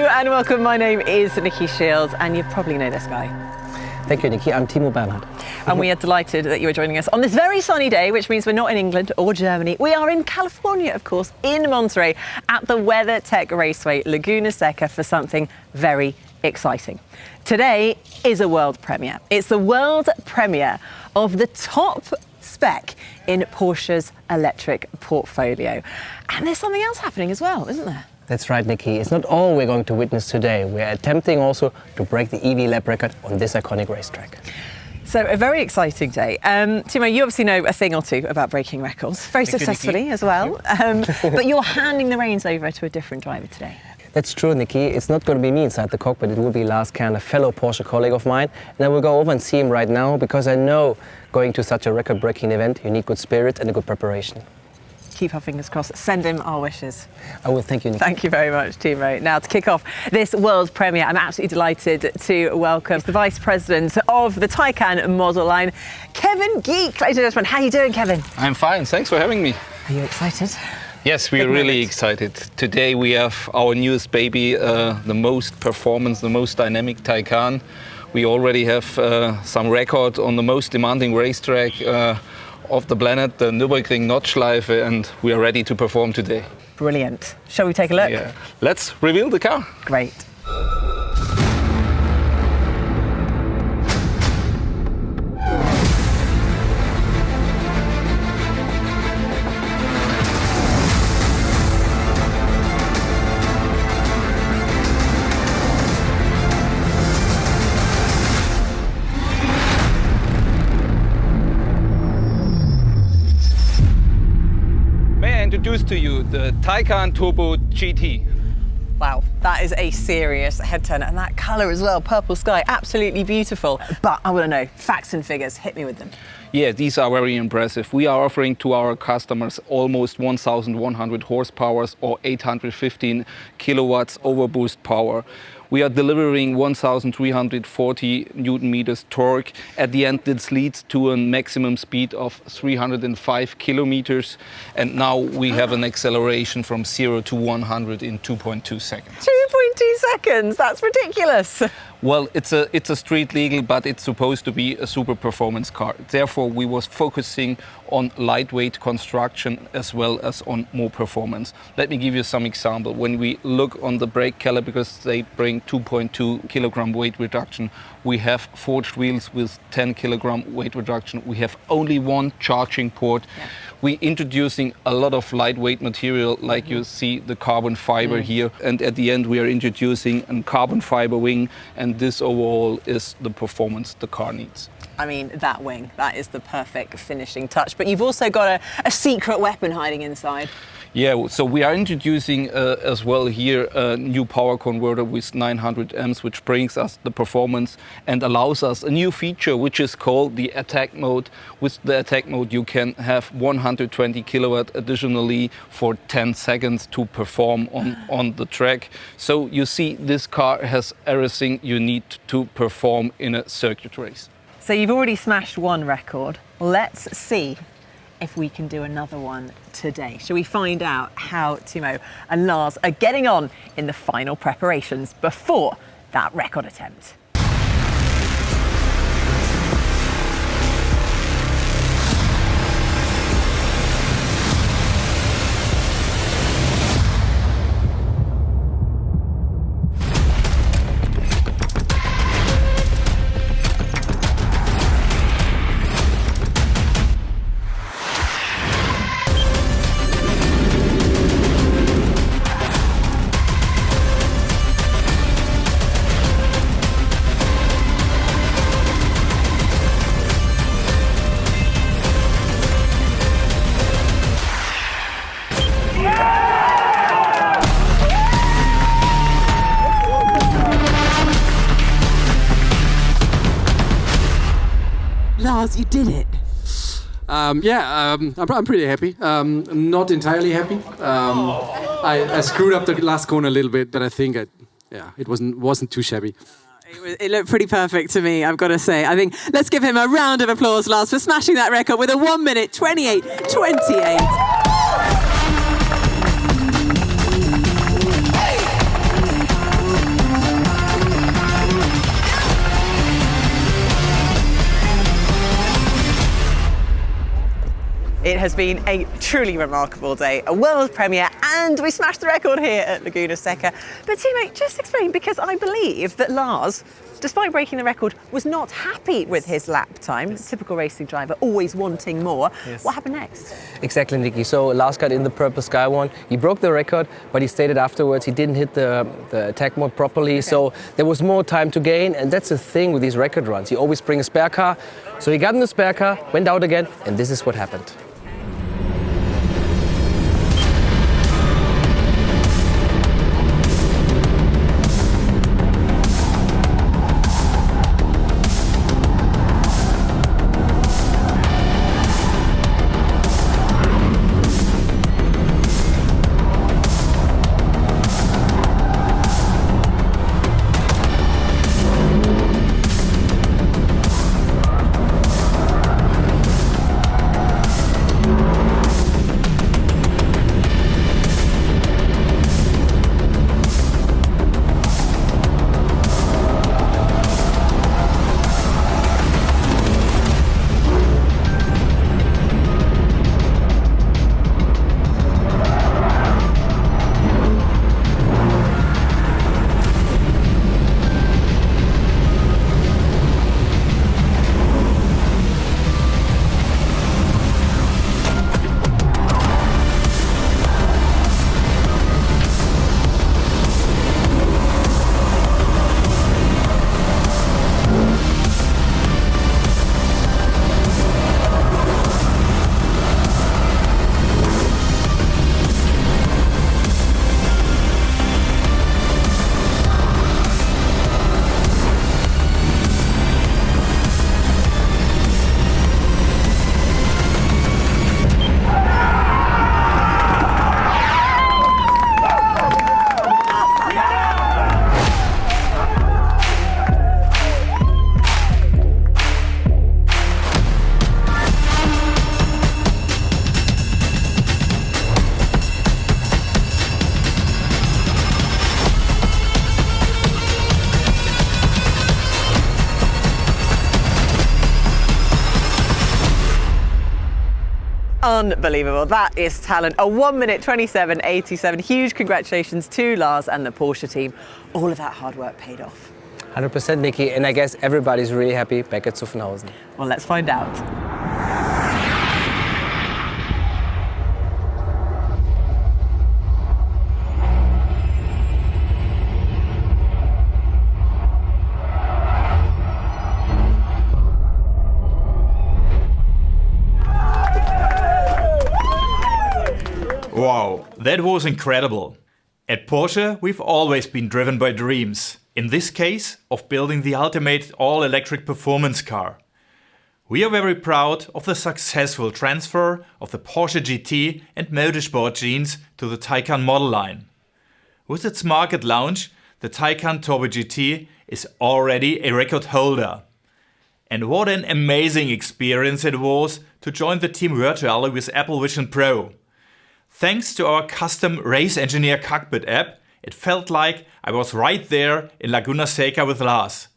and welcome. My name is Nikki Shields, and you probably know this guy. Thank you, Nikki. I'm Timo Bernhard. And we are delighted that you are joining us on this very sunny day, which means we're not in England or Germany. We are in California, of course, in Monterey, at the WeatherTech Raceway, Laguna Seca, for something very exciting. Today is a world premiere. It's the world premiere of the top spec in Porsche's electric portfolio. And there's something else happening as well, isn't there? That's right, Nikki. It's not all we're going to witness today. We're attempting also to break the EV lap record on this iconic racetrack. So a very exciting day. Timo, you obviously know a thing or two about breaking records, very successfully as well. But you're handing the reins over to a different driver today. That's true, Nikki. It's not going to be me inside the cockpit. It will be Lars Kern, a fellow Porsche colleague of mine. And I will go over and see him right now because I know going to such a record-breaking event, you need good spirit and a good preparation. Keep our fingers crossed. Send him our wishes. I will. Thank you, Nikki. Thank you very much, Timo. Now, to kick off this world premiere, I'm absolutely delighted to welcome the Vice President of the Taycan model line, Kevin Geek. Ladies and gentlemen, how are you doing, Kevin? I'm fine. Thanks for having me. Are you excited? Yes, we are really excited. Today we have our newest baby, the most performance, the most dynamic Taycan. We already have some record on the most demanding racetrack of the planet, the Nürburgring Nordschleife, and we are ready to perform today. Brilliant. Shall we take a look? Yeah. Let's reveal the car. Great. Introduce to you the Taycan Turbo GT. Wow, that is a serious head turner, and that colour as well, purple sky, absolutely beautiful. But I want to know, facts and figures, hit me with them. Yeah, these are very impressive. We are offering to our customers almost 1,100 horsepower or 815 kilowatts overboost power. We are delivering 1,340 Newton meters torque. At the end, this leads to a maximum speed of 305 kilometers. And now we have an acceleration from 0 to 100 in 2.2 seconds. 2.2 seconds, that's ridiculous. Well, it's a street legal, but it's supposed to be a super performance car. Therefore, we was focusing on lightweight construction as well as on more performance. Let me give you some example. When we look on the brake caliper, because they bring 2.2 kilogram weight reduction, we have forged wheels with 10 kilogram weight reduction. We have only one charging port. Yeah. We're introducing a lot of lightweight material, like you see the carbon fiber here. And at the end, we are introducing a carbon fiber wing. And this overall is the performance the car needs. I mean, that wing, that is the perfect finishing touch. But you've also got a secret weapon hiding inside. Yeah, so we are introducing as well here a new power converter with 900 amps, which brings us the performance and allows us a new feature, which is called the attack mode. With the attack mode, you can have 120 kilowatt additionally for 10 seconds to perform on the track. So you see, this car has everything you need to perform in a circuit race. So you've already smashed one record. Let's see if we can do another one today. Shall we find out how Timo and Lars are getting on in the final preparations before that record attempt? Lars, you did it. I'm pretty happy. Not entirely happy. I screwed up the last corner a little bit, but I think it wasn't too shabby. It looked pretty perfect to me, I've got to say. I think let's give him a round of applause, Lars, for smashing that record with a 1 minute 28.28. It has been a truly remarkable day, a world premiere, and we smashed the record here at Laguna Seca. But teammate, just explain, because I believe that Lars, despite breaking the record, was not happy with his lap time. Typical racing driver, always wanting more. What happened next? Exactly, Nikki. So Lars got in the Purple Sky one. He broke the record, but he stated afterwards he didn't hit the attack mode properly. So there was more time to gain, and that's the thing with these record runs. You always bring a spare car. So he got in the spare car, went out again, and this is what happened. Unbelievable. That is talent. A 1 minute 27.87. Huge congratulations to Lars and the Porsche team. All of that hard work paid off. 100%, Nikki, and I guess everybody's really happy back at Zuffenhausen. Well, let's find out. Wow, that was incredible. At Porsche, we've always been driven by dreams. In this case, of building the ultimate all-electric performance car. We are very proud of the successful transfer of the Porsche GT and Motorsport genes to the Taycan model line. With its market launch, the Taycan Turbo GT is already a record holder. And what an amazing experience it was to join the team virtually with Apple Vision Pro. Thanks to our custom Race Engineer cockpit app, it felt like I was right there in Laguna Seca with Lars.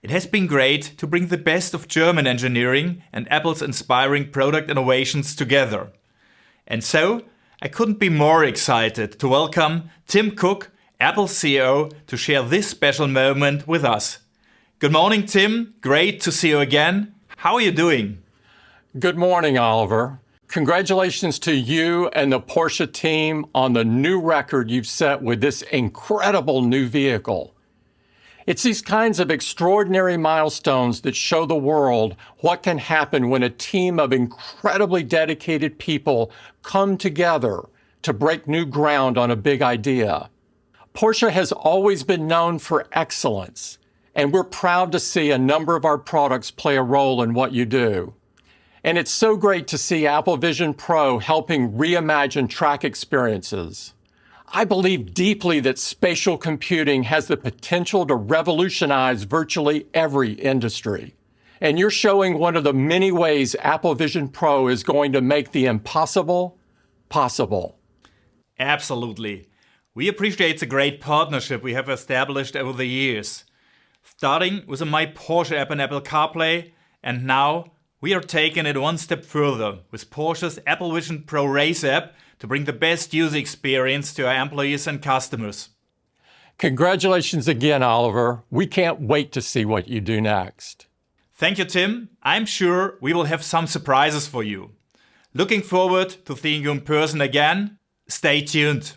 It has been great to bring the best of German engineering and Apple's inspiring product innovations together. And so, I couldn't be more excited to welcome Tim Cook, Apple's CEO, to share this special moment with us. Good morning, Tim. Great to see you again. How are you doing? Good morning, Oliver. Congratulations to you and the Porsche team on the new record you've set with this incredible new vehicle. It's these kinds of extraordinary milestones that show the world what can happen when a team of incredibly dedicated people come together to break new ground on a big idea. Porsche has always been known for excellence, and we're proud to see a number of our products play a role in what you do. And it's so great to see Apple Vision Pro helping reimagine track experiences. I believe deeply that spatial computing has the potential to revolutionize virtually every industry. And you're showing one of the many ways Apple Vision Pro is going to make the impossible possible. Absolutely. We appreciate the great partnership we have established over the years. Starting with the My Porsche app in Apple CarPlay, and now We are taking it one step further with Porsche's Apple Vision Pro Race app to bring the best user experience to our employees and customers. Congratulations again, Oliver. We can't wait to see what you do next. Thank you, Tim. I'm sure we will have some surprises for you. Looking forward to seeing you in person again. Stay tuned.